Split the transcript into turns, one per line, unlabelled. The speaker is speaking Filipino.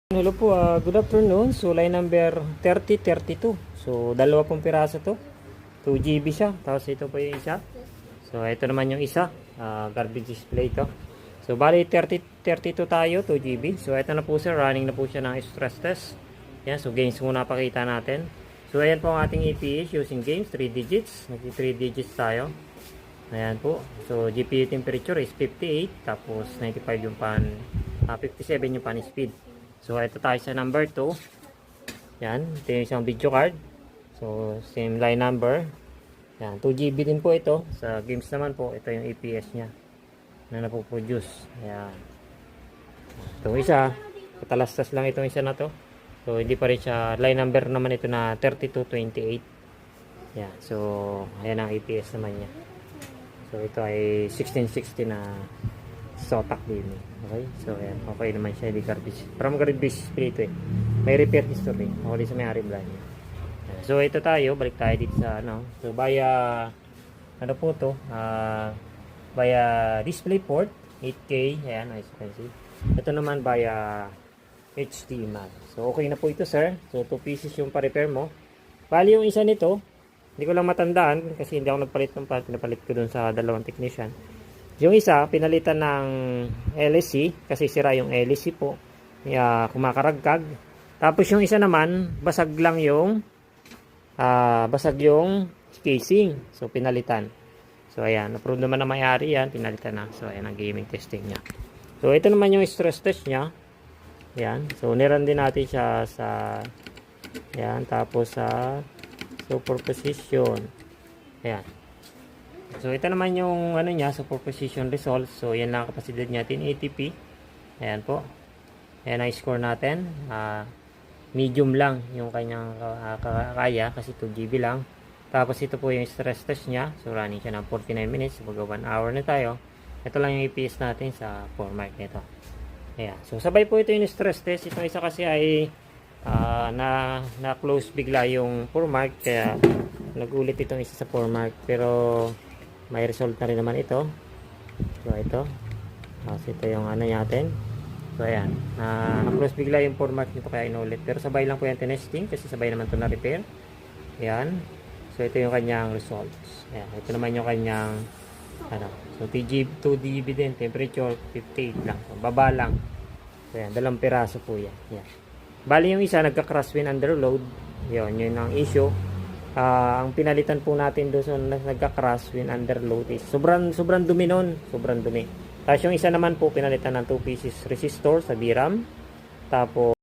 Hello po, good afternoon. So line number 3032. So dalawa pong piraso to. 2 GB siya. Tapos ito po yung isa. So ito naman yung isa. Garbage display to. So bali 32 tayo, 2 GB. So ito na po sir, running na po siya ng stress test. Yan, so games muna pakita natin. So ayan po ang ating EPS using games, 3 digits. Nag 3 digits tayo. Ayan po. So GPU temperature is 58. Tapos 95 yung pan, 57 yung pan speed. So, ito tayo sa number 2. Yan. Ito yung isang video card. So, same line number. Yan. 2 GB din po ito. Sa games naman po, ito yung EPS nya na napoproduce. Yan. Itong isa, katalastas lang itong isa na to. So, hindi pa rin siya. Line number naman ito na 3228. Yan. So, ayan ang EPS naman niya. So, ito ay 1660 na Zotac din. Okay, so ayan, okay naman siya, di garbage. From garbage split eh. May repair history. Okay sa may-ari brand niya. So ito tayo, balik tayo dito sa ano. So via ano po to? Via DisplayPort 8K, ayan, as you can see. Ito naman via HDMI. So okay na po ito, sir. So 2 pieces yung pa-repair mo. Bali yung isa nito, hindi ko lang matandaan kasi hindi ako nagpalit ng part, pinapalit ko dun sa dalawang technician. Yung isa, pinalitan ng LSC kasi sira yung LSC po. Kumakaragkag. Tapos yung isa naman, basag lang yung casing. So, pinalitan. So, ayan. Approve naman na may-ari yan. Pinalitan na. So, ayan ang gaming testing niya. So, ito naman yung stress test niya. Ayan. So, niran din natin siya sa ayan. Tapos sa superposition. Ayan. So, ito naman yung ano niya, superposition results. So, yan lang kapasidad niya, 1080p. Ayan po. Ayan ang score natin. Medium lang yung kanyang kaya kasi 2 GB lang. Tapos, ito po yung stress test niya. So, running siya ng 49 minutes. Baga 1 hour na tayo. Ito lang yung EPS natin sa 4 mark nito. Ayan. So, sabay po ito yung stress test. Itong isa kasi ay na-close bigla yung 4 mark. Kaya, nagulit itong isa sa 4 mark. Pero, may result na rin naman ito. So ito. Kasi ito yung ano natin. So ayan. Na-close bigla yung 4 mark nito kaya inulit. Pero sabay lang po yung tinesting kasi sabay naman ito na repair. Ayan. So ito yung kanyang results. Ayan. Ito naman yung kanyang ano. So 2 GB din. Temperature 58 lang. So, baba lang. So ayan. 2 piraso po yan. Ayan. Bali yung isa nagka-crash when under load. Yun ang issue. Ang pinalitan po natin doon sa nagka-crash when under load is sobrang dumi nun, sobrang dumi. Tapos yung isa naman po pinalitan ng 2 pieces resistor sa VRAM. Tapos